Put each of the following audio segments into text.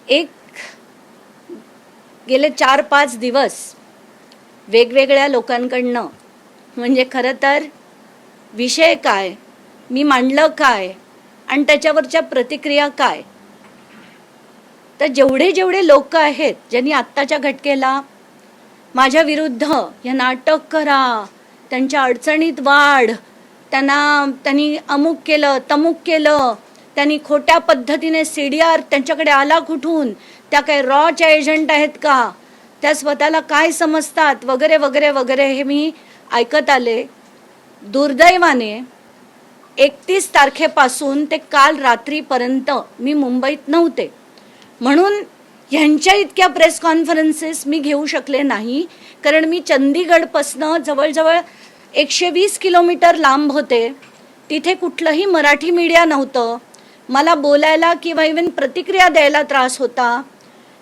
एक गेले 4-5 दिवस वेगवेगळ्या लोकांकडनं म्हणजे खरं तर विषय काय, मी मांडलं काय आणि त्याच्यावरच्या प्रतिक्रिया काय, तर जेवढे लोक आहेत ज्यांनी आत्ताच्या घटकेला माझ्या विरुद्ध हे नाटक करा, त्यांच्या अडचणीत वाढ, त्यांनी अमुक केलं तमुक केलं, त्यांनी खोट्या पद्धतीने CDR त्यांच्याकडे आला कुठून, त्या काय रॉच्या एजंट आहेत का, त्या स्वतःला काय समजतात वगैरे वगैरे वगैरे हे मी ऐकत आले. दुर्दैवाने 31 तारखेपासून ते काल रात्रीपर्यंत मी मुंबईत नव्हते, म्हणून ह्यांच्या इतक्या प्रेस कॉन्फरन्सेस मी घेऊ शकले नाही, कारण मी चंदीगडपासनं जवळजवळ 120 किलोमीटर लांब होते. तिथे कुठलंही मराठी मीडिया नव्हतं, मला बोलायला किंवा इव्हन प्रतिक्रिया द्यायला त्रास होता.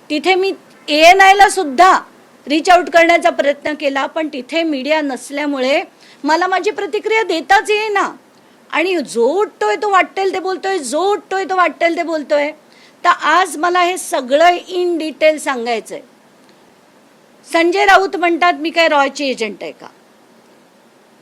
तिथे मी ANIला सुद्धा रीच आउट करण्याचा प्रयत्न केला, पण तिथे मीडिया नसल्यामुळे मला माझी प्रतिक्रिया देताच येईना. आणि जो उठतोय तो वाटेल ते बोलतोय, जो उठतोय तो वाटेल ते बोलतोय. तर आज मला हे सगळं इन डिटेल सांगायचंय. संजय राऊत म्हणतात मी काय रॉयची एजंट आहे का.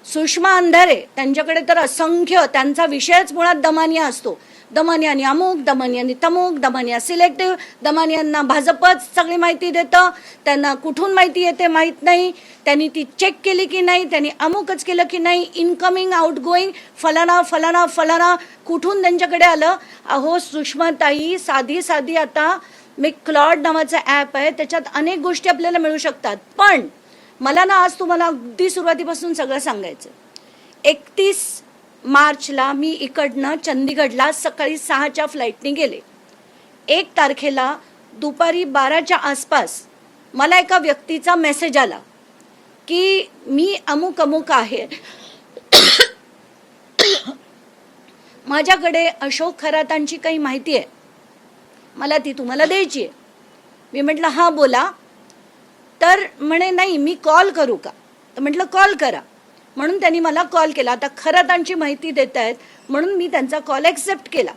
सुषमा अंधारे त्यांच्याकडे तर असंख्य, त्यांचा विषयच मुळात दमानिया असतो. दमानियानी अमुक, दमानियानी तमुक, दमानिया सिलेक्टिव्ह, दमानियांना भाजपच सगळी माहिती देतं, त्यांना कुठून माहिती येते माहीत नाही, त्यांनी ती चेक केली की नाही, त्यांनी अमुकच केलं की नाही, इनकमिंग आउटगोईंग फलाना फलाना फलाना कुठून त्यांच्याकडे आलं. अहो सुषमाताई, साधी आता मी क्लॉड नावाचं ॲप आहे, त्याच्यात अनेक गोष्टी आपल्याला मिळू शकतात. पण मला ना आज तुम्हाला अगदी सुरुवातीपासून सगळं सांगायचं. 31 मार्चला मी इकडनं चंदीगडला सकाळी 6च्या फ्लाईटने गेले. 1 तारखेला दुपारी 12च्या आसपास मला एका व्यक्तीचा मेसेज आला की मी अमुक अमुक आहे, माझ्याकडे अशोक खरातांची काही माहिती आहे, मला ती तुम्हाला द्यायची आहे. मी म्हटलं हां बोला. तर म्हणे नाही मी कॉल करू का. तर म्हटलं कॉल करा. म्हणून त्यांनी मला कॉल केला. आता खरातांची माहिती देत आहेत म्हणून मी त्यांचा कॉल ॲक्सेप्ट केला.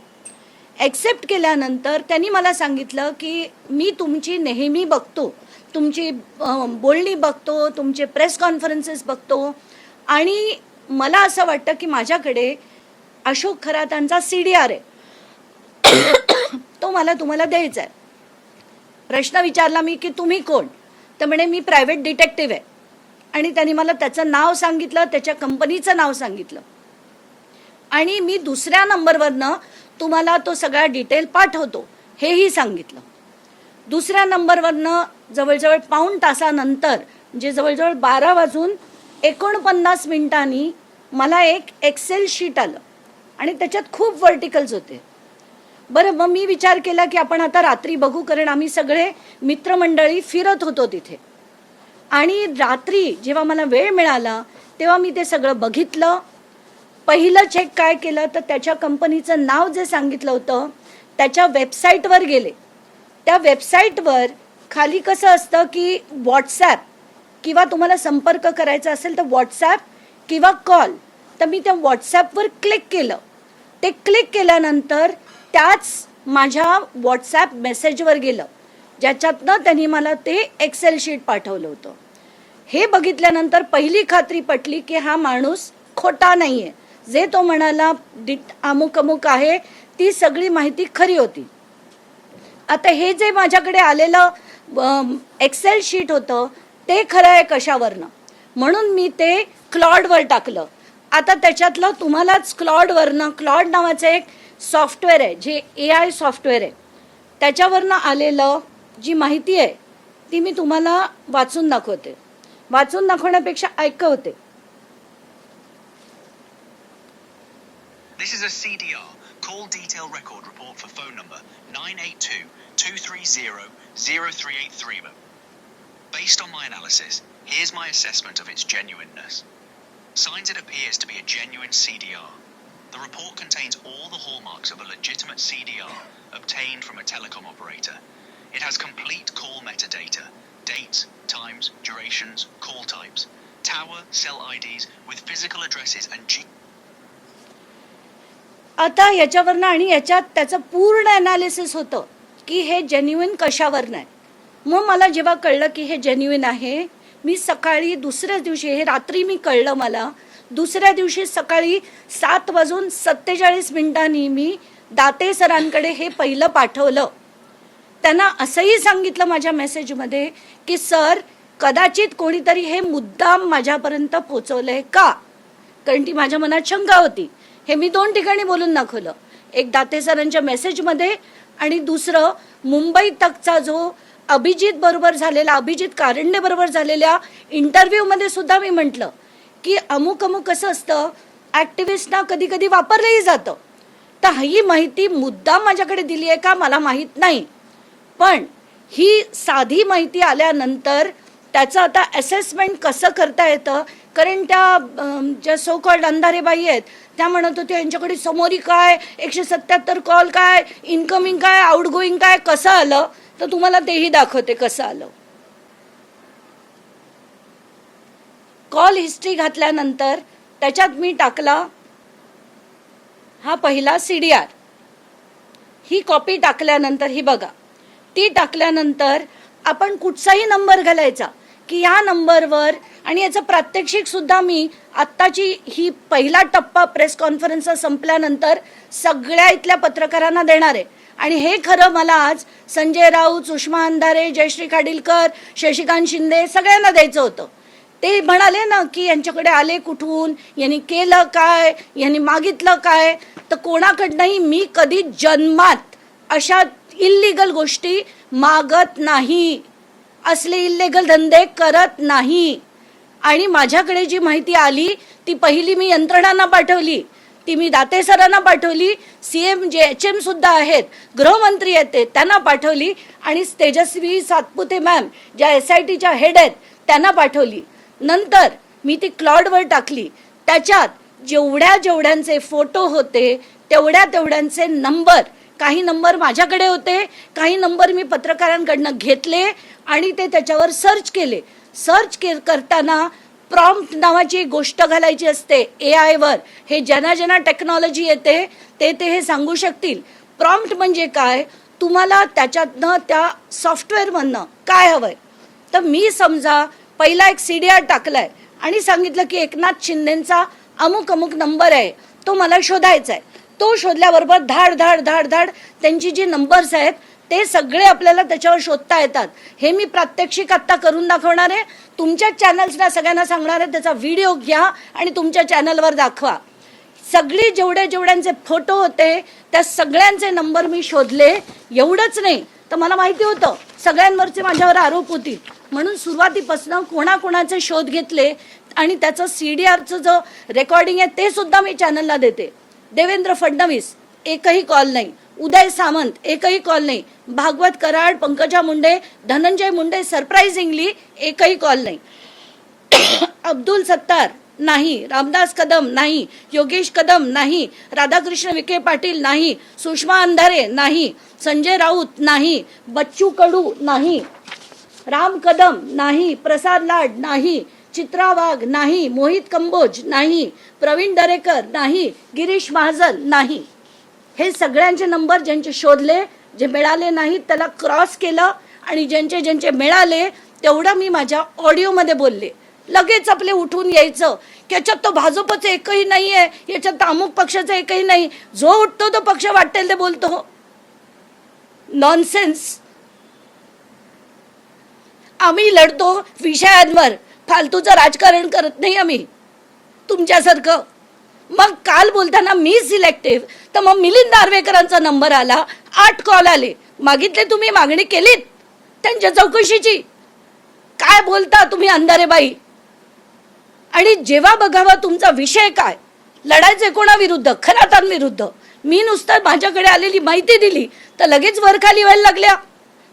ॲक्सेप्ट केल्यानंतर त्यांनी मला सांगितलं की मी तुमची नेहमी बघतो, तुमची बोलणी बघतो, तुमचे प्रेस कॉन्फरन्सेस बघतो, आणि मला असं वाटतं की माझ्याकडे अशोक खरातांचा CDR आहे, तो मला तुम्हाला द्यायचा आहे. प्रश्न विचारला मी की तुम्ही कोण. तर म्हणे मी प्रायव्हेट डिटेक्टिव्ह आहे. आणि त्यांनी मला त्याचं नाव सांगितलं, त्याच्या कंपनीचं नाव सांगितलं, आणि मी दुसऱ्या नंबरवरनं तुम्हाला तो सगळा डिटेल पाठवतो हेही सांगितलं. दुसऱ्या नंबरवरनं जवळजवळ पाऊण तासानंतर, म्हणजे जवळजवळ 12:49 मला एक एक्सेल शीट आलं आणि त्याच्यात खूप वर्टिकल्स होते. बरं, मग मी विचार केला की आपण आता रात्री बघू, कारण आम्ही सगळे मित्रमंडळी फिरत होतो तिथे. आणि रात्री जेव्हा मला वेळ मिळाला तेव्हा मी ते सगळं बघितलं. पहिलं चेक काय केलं तर त्याच्या कंपनीचं नाव जे सांगितलं होतं त्याच्या वेबसाईटवर गेले. त्या वेबसाईटवर खाली कसं असतं की व्हॉट्सॲप किंवा तुम्हाला संपर्क करायचा असेल तर व्हॉट्सॲप किंवा कॉल. तर मी त्या व्हॉट्सॲपवर क्लिक केलं. ते क्लिक केल्यानंतर त्याच माझ्या व्हॉट्सॲप मेसेजवर गेलं ज्याच्यातनं त्यांनी मला ते एक्सेल शीट पाठवलं होतं. हे बघितल्यानंतर पहिली खात्री पटली की हा माणूस खोटा नाही आहे. जे तो म्हणाला अमुक अमुक आहे ती सगळी माहिती खरी होती. आता हे जे माझ्याकडे आलेलं एक्सेल शीट होतं ते खरं आहे कशावरनं, म्हणून मी ते क्लॉडवर टाकलं. आता त्याच्यातलं तुम्हालाच क्लॉडवरनं, क्लॉड नावाचं एक सॉफ्टवेअर आहे जे AI सॉफ्टवेअर आहे, त्याच्यावरनं आलेलं जी माहिती आहे ती मी तुम्हाला वाचून दाखवते. वाचून दाखवण्यापेक्षा ऐकवते. This is a CDR, Call Detail Record Report for phone number 982-230-0383. Based on my analysis, here's my assessment of its genuineness. Signs it appears to be a genuine CDR. The report contains all the hallmarks of a legitimate CDR obtained from a telecom operator. It has complete call metadata, dates, times, durations, call types, tower, cell IDs with physical addresses and आता याच्यावरनं आणि याच्यात त्याचं पूर्ण analysis होतं की हे genuine कशावर नाही. मग मला जेव्हा कळलं की हे जेन्युइन आहे, मी सकाळी दुसऱ्याच दिवशी, हे रात्री मी कळलं मला, दुसऱ्या दिवशी सकाळी 7:47 मी दाते सरांकडे हे पहिलं पाठवलं. त्यांना असंही सांगितलं माझ्या मेसेजमध्ये की सर, कदाचित कोणीतरी हे मुद्दाम माझ्यापर्यंत पोचवलंय का, कारण ती माझ्या मनात शंका होती. हे मी 2 ठिकाणी बोलून दाखवलं, एक दाते सरांच्या मेसेजमध्ये आणि दुसरं मुंबई तकचा जो अभिजित कारंडे बरोबर झालेल्या इंटरव्ह्यूमध्ये सुद्धा मी म्हटलं की अमुक कसं असतं, ॲक्टिव्हिस्टना कधी कधी वापरलंही जातं. तर ही माहिती मुद्दाम माझ्याकडे दिली आहे का मला माहीत नाही, पण ही साधी माहिती आल्यानंतर त्याचं आता असेसमेंट कसं करता येतं, कारण त्या ज्या सो कॉल्ड अंधारेबाई आहेत त्या म्हणत होत्या यांच्याकडे समोरी काय 177 कॉल काय, इनकमिंग काय, आउटगोईंग काय, कसं आलं, तर तुम्हाला तेही दाखवते कसं आलं. कॉल हिस्ट्री घातल्यानंतर त्याच्यात मी टाकला हा पहिला CDR. ही कॉपी टाकल्यानंतर ही बघा, ती टाकल्यानंतर आपण कुठचाही नंबर घालायचा की या नंबरवर, आणि याचं प्रात्यक्षिक सुद्धा मी आत्ताची ही पहिला टप्पा प्रेस कॉन्फरन्स संपल्यानंतर सगळ्या इथल्या पत्रकारांना देणार आहे. आणि हे खरं मला आज संजय राऊत, सुषमा अंधारे, जयश्री खाडीलकर, शशिकांत शिंदे सगळ्यांना द्यायचं होतं. ते म्हणाले ना की यांच्याकडे आले कुठून, यांनी केलं काय, यांनी मागितलं काय, तर कोणाकडनंही मी कधी जन्मात अशा इल्लीगल गोष्टी मागत नाही, असले इल्लीगल धंदे करत नाही. आणि माझ्याकडे जी माहिती आली ती पहिली मी यंत्रणांना पाठवली, ती मी दाते सरांना पाठवली, CM जे HM सुद्धा आहेत, गृहमंत्री आहेत ते त्यांना पाठवली, आणि तेजस्वी सातपुते मॅम ज्या SITच्या हेड आहेत त्यांना पाठवली. नंतर मी ती क्लॉडवर टाकली. त्याच्यात जेवढ्यांचे फोटो होते तेवढ्यांचे नंबर, काही नंबर माझ्याकडे होते, काही नंबर मी पत्रकारांकडनं घेतले आणि ते त्याच्यावर सर्च केले. करताना प्रॉम्प्ट नावाची गोष्ट घालायची असते AI वर. हे ज्यांना टेक्नॉलॉजी येते ते हे सांगू शकतील. प्रॉम्प्ट म्हणजे काय, तुम्हाला त्याच्यातनं त्या सॉफ्टवेअरमधनं काय हवंय. तर मी समजा पहिला एक CDR टाकलाय आणि सांगितलं की एकनाथ शिंदेचा अमुक नंबर आहे, तो मला शोधायचा आहे. तो शोधल्याबरोबर धाड धाड धाड धाड त्यांची जी नंबर्स आहेत ते सगळे आपल्याला त्याच्यावर शोधता येतात. हे मी प्रात्यक्षिक आत्ता करून दाखवणार आहे. तुमच्या चॅनल्सला सगळ्यांना सांगणार आहे, त्याचा व्हिडिओ घ्या आणि तुमच्या चॅनलवर दाखवा. सगळी जेवढ्यांचे फोटो होते त्या सगळ्यांचे नंबर मी शोधले. एवढंच नाही तर मला माहिती होतं सगळ्यांवरचे माझ्यावर आरोप होतील, म्हणून सुरुवातीपासून कोणाचे शोध घेतले आणि त्याचं CDRचं जो रेकॉर्डिंग आहे ते सुद्धा मी चॅनलला देते. देवेंद्र फडणवीस एकही कॉल नाही, उदय सामंत एकही कॉल नाही, भागवत कराड, पंकजा मुंडे, धनंजय मुंडे सरप्राइझिंगली एकही कॉल नाही, अब्दुल सत्तार नाही, रामदास कदम नाही, योगेश कदम नाही, राधाकृष्ण विखे पाटील नाही, सुषमा अंधारे नाही, संजय राऊत नाही, बच्चू कडू नाही, राम कदम नाही, प्रसाद लाड नाही, चित्रा वाघ नाही, मोहित कंबोज नाही, प्रवीण दरेकर नाही, गिरीश महाजन नाही. हे सगळ्यांचे नंबर ज्यांचे शोधले, जे मिळाले नाहीत त्याला क्रॉस केलं आणि ज्यांचे मिळाले तेवढं मी माझ्या ऑडिओमध्ये बोलले. लगेच आपले उठून यायचं की याच्यात तो भाजपचं एकही नाही आहे, याच्यात अमुक पक्षाचं एकही नाही, जो उठतो तो पक्ष वाटेल ते बोलतो. नॉनसेन्स. आम्ही लढतो विषयांवर, फालतूचं राजकारण करत नाही आम्ही तुमच्यासारखं. मग काल बोलताना मी सिलेक्टिव्ह, तर मग मिलिंद नार्वेकरांचा नंबर आला, 8 कॉल आले, मागितले तुम्ही, मागणी केलीत त्यांच्या चौकशीची. काय बोलता तुम्ही अंधारेबाई. आणि जेव्हा बघावा तुमचा विषय काय, लढायचे कोणाविरुद्ध, खरातांविरुद्ध. मी नुसतं माझ्याकडे आलेली माहिती दिली तर लगेच वरखाली व्हायला लागल्या.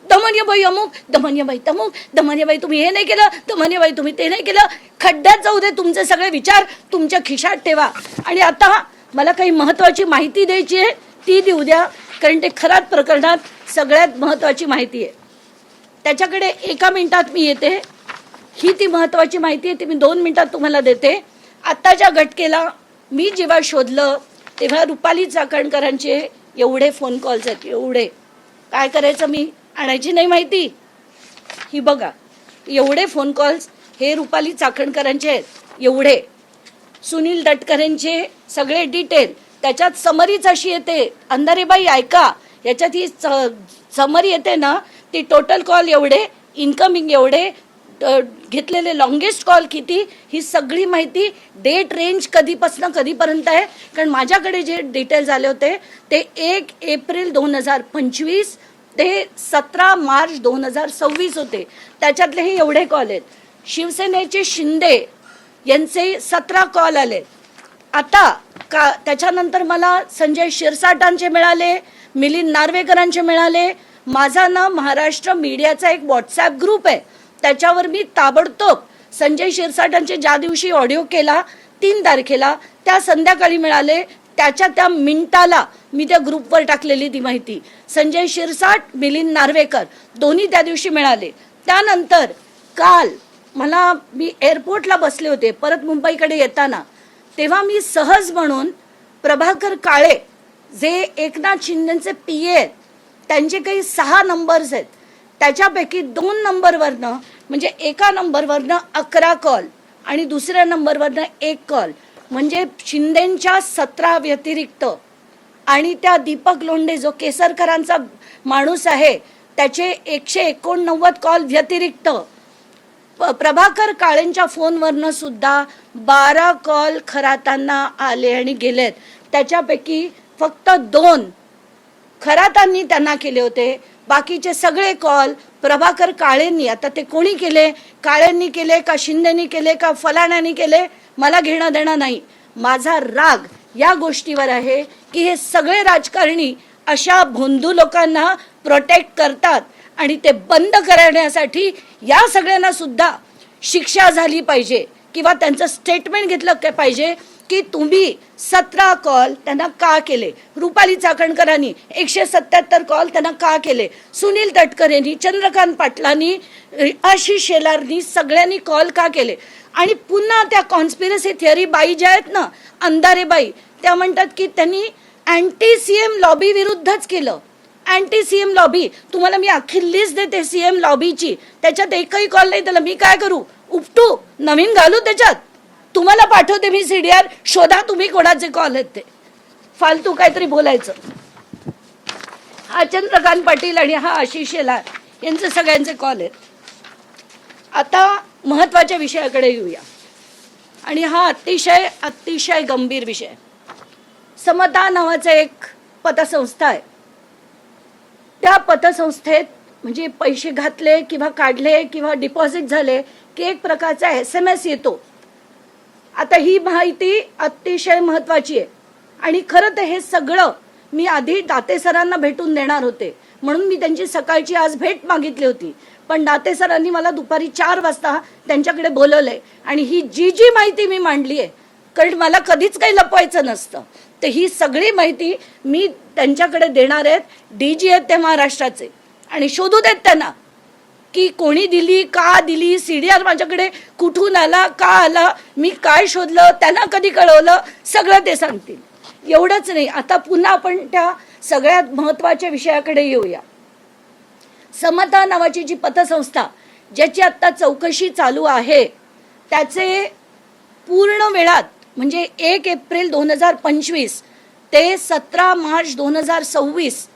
दमनियाबाई अमुक, दमनियाबाई तमुक, दमनियाबाई तुम्ही हे नाही केलं, दमनियाबाई तुम्ही ते नाही केलं. खड्ड्यात जाऊ दे तुमचे सगळे विचार, तुमच्या खिशात ठेवा. आणि आता मला काही महत्वाची माहिती द्यायची आहे ती देऊ द्या, कारण ते खरात प्रकरणात सगळ्यात महत्वाची माहिती आहे. त्याच्याकडे 1 मिनिटात मी येते. ही ती महत्वाची माहिती आहे, ती मी 2 मिनिटात तुम्हाला देते. आत्ताच्या घटकेला मी जेव्हा शोधलं तेव्हा रुपाली चाकणकरांचे एवढे फोन कॉल्स आहेत, एवढे काय करायचं मी आणायची नाही माहिती. ही बघा एवढे फोन कॉल्स हे रुपाली चाकणकरांचे आहेत, एवढे सुनील तटकरेंचे सगळे डिटेल त्याच्यात समरीच अशी येते. अंधारेबाई ऐका, याच्यात ही समरी येते ना, ती टोटल कॉल एवढे, इन्कमिंग एवढे, घेतलेले लॉंगेस्ट कॉल किती, ही सगळी माहिती डेट रेंज कधीपासून कधीपर्यंत आहे. कारण माझ्याकडे जे डिटेल्स आले होते ते 1 एप्रिल 2025 ते 17 मार्च 2026 होते. त्याच्यातले हे एवढे कॉल आहेत. शिवसेनेचे शिंदे यांचे 17 कॉल आले. आता त्याच्यानंतर मला संजय शिरसाटांचे मिळाले, मिलिंद नार्वेकरांचे मिळाले. माझा ना महाराष्ट्र मीडियाचा एक व्हॉट्सॲप ग्रुप आहे, त्याच्यावर मी ताबडतोब संजय शिरसाटांचे ज्या दिवशी ऑडिओ केला 3 तारखेला त्या संध्याकाळी मिळाले. त्या मिनिटाला मी त्या ग्रुपवर टाकलेली ती माहिती. संजय शिरसाट, मिलिंद नार्वेकर दोन्ही त्या दिवशी मिळाले. त्यानंतर काल मी एअरपोर्टला बसले होते परत मुंबईकडे येताना, तेव्हा मी सहज म्हणून प्रभाकर काळे जे एकनाथ शिंदेचे PA आहेत, त्यांचे काही 6 नंबर्स आहेत, त्याच्यापैकी 2 नंबरवरनं म्हणजे एका नंबरवरनं 11 कॉल आणि दुसऱ्या नंबरवरनं 1 कॉल, म्हणजे शिंदेच्या 17 व्यतिरिक्त आणि त्या दीपक लोंढे जो केसरकरांचा माणूस आहे त्याचे 189 कॉल व्यतिरिक्त प्रभाकर काळेंच्या फोनवरनं सुद्धा 12 कॉल खरातांना आले आणि गेलेत. त्याच्यापैकी फक्त 2 खरातांनी त्यांना केले होते. बाकीचे सगळे कॉल प्रभाकर काळेंनी, आता ते कोणी केले, काळेंनी केले का शिंदेनी केले का फलाण्यानी केले, मला घेणं देणं नाही. माझा राग या गोष्टीवर आहे की हे सगळे राजकारणी अशा भोंदू लोकांना प्रोटेक्ट करतात आणि ते बंद करण्यासाठी या सगळ्यांना सुद्धा शिक्षा झाली पाहिजे किंवा त्यांचं स्टेटमेंट घेतलं पाहिजे की तुम्ही 17 कॉल त्यांना का केले. रुपाली चाकणकरांनी 177 कॉल त्यांना का केले, सुनील तटकरेंनी, चंद्रकांत पाटलांनी, आशिष शेलारनी सगळ्यांनी कॉल का केले. आणि पुन्हा त्या कॉन्स्पिरसी थिअरी बाई ज्या आहेत ना, अंधारेबाई, त्या म्हणतात की त्यांनी अँटी CM लॉबी विरुद्धच केलं. अँटी CM लॉबी, तुम्हाला मी अख्खी लिस्ट देते CM लॉबीची, त्याच्यात एकही कॉल नाही. त्याला मी काय करू, उपटू, नवीन घालू त्याच्यात? तुम्हाला पाठवते मी CDR, शोधा तुम्ही कोणाचे कॉल आहेत ते. फालतू काहीतरी बोलायचं. हा चंद्रकांत पाटील आणि हा आशिष शेलार यांचे सगळ्यांचे कॉल आहेत. आता महत्वाच्या विषयाकडे येऊया, आणि हा अतिशय अतिशय गंभीर विषय. समता नावाचं एक पतसंस्था आहे. त्या पतसंस्थेत म्हणजे पैसे घातले किंवा काढले किंवा डिपॉझिट झाले की एक प्रकारचा SMS येतो. आता ही माहिती अतिशय महत्वाची आहे आणि खरं तर हे सगळं मी आधी दाते सरांना भेटून देणार होते, म्हणून मी त्यांची सकाळची आज भेट मागितली होती. पण दाते सरांनी मला दुपारी 4 वाजता त्यांच्याकडे बोलवलंय आणि ही जी माहिती मी मांडली आहे, कारण मला कधीच काही लपवायचं नसतं, तर ही सगळी माहिती मी त्यांच्याकडे देणार आहेत. DG आहेत ते महाराष्ट्राचे, आणि शोधू देत त्यांना की कोणी दिली, का दिली, CDR माझ्याकडे कुठून आला, का आला, मी काय शोधलं, त्यांना कधी कळवलं, सगळं ते सांगतील. एवढंच नाही, आता पुन्हा आपण त्या सगळ्यात महत्वाच्या विषयाकडे येऊया. समता नावाची जी पतसंस्था ज्याची आता चौकशी चालू आहे, त्याचे पूर्ण वेळात म्हणजे 1 एप्रिल 2025 ते 17 मार्च 2026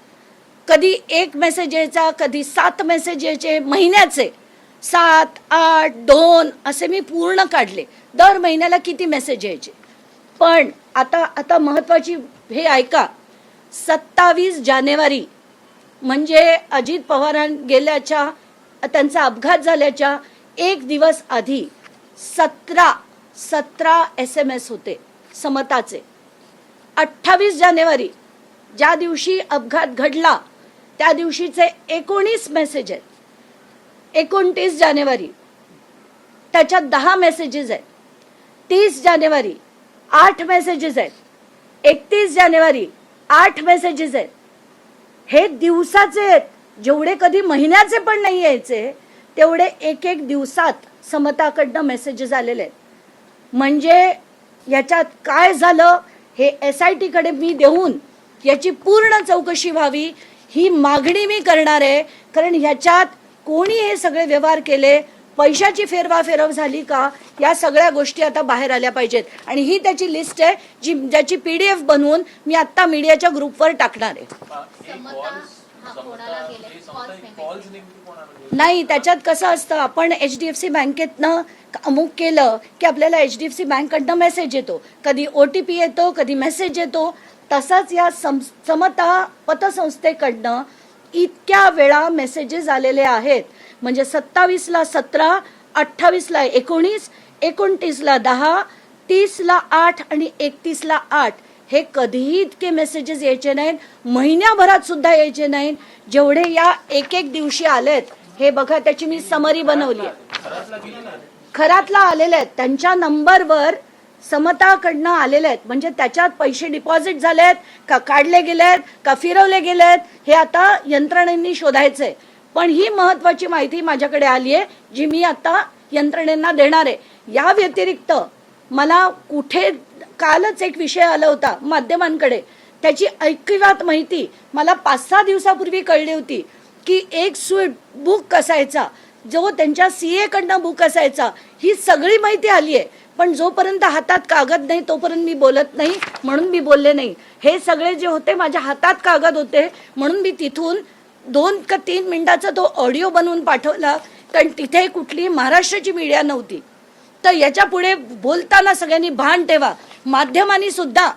कधी 1 मेसेज यायचा, कधी 7 मेसेज यायचे, महिन्याचे 7, 8, 2 असे मी पूर्ण काढले. दर महिन्याला किती मेसेज यायचे. पण आता महत्वाची हे ऐका, 27 जानेवारी म्हणजे अजित पवार गेल्याच्या, त्यांचा अपघात झाल्याच्या 1 दिवस आधी 17 SMS होते समताचे. 28 जानेवारी ज्या दिवशी अपघात घडला त्या दिवशीचे 19 मेसेज आहेत. 29 जानेवारी त्याच्यात 10 मेसेजेस आहेत. 30 जानेवारी 8 मेसेजेस आहेत. 31 जानेवारी 8 मेसेजेस आहेत. हे दिवसाचे आहेत, जेवढे कधी महिन्याचे पण नाही यायचे तेवढे एक दिवसात समताकडनं मेसेजेस आलेले आहेत. म्हणजे याच्यात काय झालं हे SIT कडे मी देऊन याची पूर्ण चौकशी व्हावी, ही मागणी मी करणार आहे, कारण ह्याच्यात कोणी हे सगळे व्यवहार केले, पैशाची फेरवाफेरव झाली का, या सगळ्या गोष्टी आता बाहेर आल्या पाहिजेत. आणि ही त्याची लिस्ट आहे ज्याची PDF बनवून मी आत्ता मीडियाच्या ग्रुपवर टाकणार आहे. नाही, त्याच्यात कसं असतं, आपण HDFC बँकेतनं अमुक केलं की आपल्याला HDFC बँककडनं मेसेज येतो, कधी OTP येतो, कधी मेसेज येतो. तसंच या समता पतसंस्थेकडनं इतक्या वेळा मेसेजेस आलेले आहेत. म्हणजे 27ला 17, 28ला 19, 29ला 10, 30ला 8 आणि 31ला 8. हे कधीही इतके मेसेजेस यायचे नाहीत, महिन्याभरात सुद्धा यायचे नाहीत जेवढे या एक एक दिवशी आलेत. हे बघा, त्याची मी समरी बनवली आहे. खरातला आलेले आहेत, त्यांच्या नंबरवर समताकडनं आलेले आहेत. म्हणजे त्याच्यात पैसे डिपॉझिट झालेत का, काढले गेलेत का, फिरवले गेलेत, हे आता यंत्रणेंनी शोधायचंय. पण ही महत्वाची माहिती माझ्याकडे आली आहे जी मी आता यंत्रणेंना देणार आहे. या व्यतिरिक्त मला कुठे कालच एक विषय आला होता माध्यमांकडे, त्याची ऐकिवात माहिती मला 5-6 दिवसापूर्वी कळली होती की एक स्वीट बुक असायचा जो त्यांच्या CA कडनं बुक असायचा. ही सगळी माहिती आली आहे, पण जोपर्यंत हातात कागद नाही तोपर्यंत मी बोलत नाही, म्हणून मी बोलले नाही. हे सगळे जे होते माझ्या हातात कागद होते, म्हणून मी तिथून 2 का 3 मिनिटाचा तो ऑडिओ बनवून पाठवला, कारण तिथे कुठली महाराष्ट्राची मीडिया नव्हती. तर याच्या पुढे बोलताना सगळ्यांनी भान ठेवा. माध्यमांनी सुद्धा,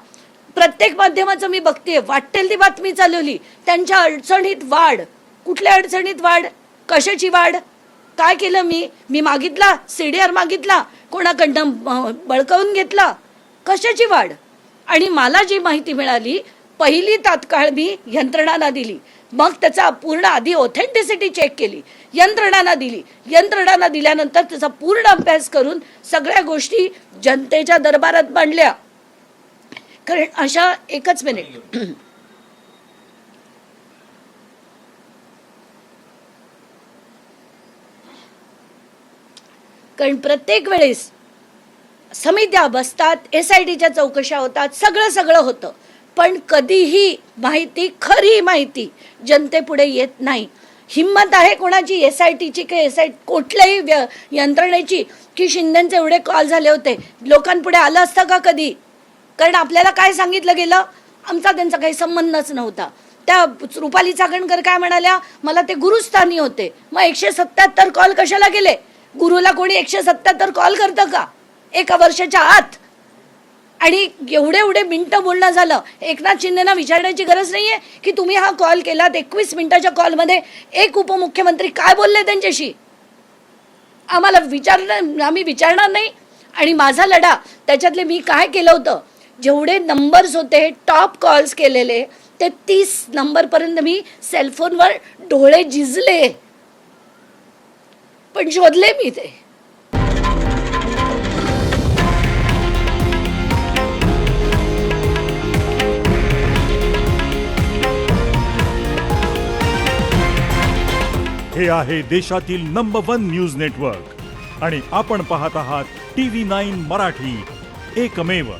प्रत्येक माध्यमाचं मी बघते, वाटेल ती बातमी चालवली. त्यांच्या अडचणीत वाढ. कुठल्या अडचणीत वाढ, कशाची वाढ, काय केलं मी मागितला, CDR मागितला, कोणाकडनं बळकावून घेतला, कशाची वाढ. आणि मला जी माहिती मिळाली, पहिली तात्काळ मी यंत्रणांना दिली, मग त्याचा पूर्ण आधी ऑथेंटिसिटी चेक केली, यंत्रणांना दिली. यंत्रणांना दिल्यानंतर त्याचा पूर्ण अभ्यास करून सगळ्या गोष्टी जनतेच्या दरबारात मांडल्या. कारण अशा, एकच मिनिट, कारण प्रत्येक वेळेस समित्या बसतात, SITच्या चौकशा होतात, सगळं होतं, पण कधीही माहिती, खरी माहिती जनतेपुढे येत नाही. हिम्मत आहे कोणाची SITची की कुठल्याही यंत्रणेची की शिंदेचे एवढे कॉल झाले होते, लोकांपुढे आलं असतं का कधी? कारण आपल्याला काय सांगितलं गेलं, आमचा त्यांचा काही संबंधच नव्हता. त्या रुपाली चाकणकर काय म्हणाल्या, मला ते गुरुस्थानी होते. मग 177 कॉल कशाला गेले? गुरुला कोणी 177 कॉल करतं का एका वर्षाच्या आत? आणि एवढे मिनिटं बोलणं झालं. एकनाथ शिंदेना विचारण्याची गरज नाहीये की तुम्ही हा कॉल केलात, 21 मिनिटाच्या कॉलमध्ये एक उपमुख्यमंत्री काय बोलले त्यांच्याशी? आम्हाला आम्ही विचारणार नाही. आणि माझा लढा, त्याच्यातले मी काय केलं होतं, जेवढे नंबर्स होते टॉप कॉल्स केलेले, ते 30 नंबरपर्यंत मी सेलफोनवर डोळे झिजले, पण शोधले मी ते. हे आहे देशातील नंबर 1 न्यूज नेटवर्क आणि आपण पाहत आहात TV9 मराठी, एकमेव.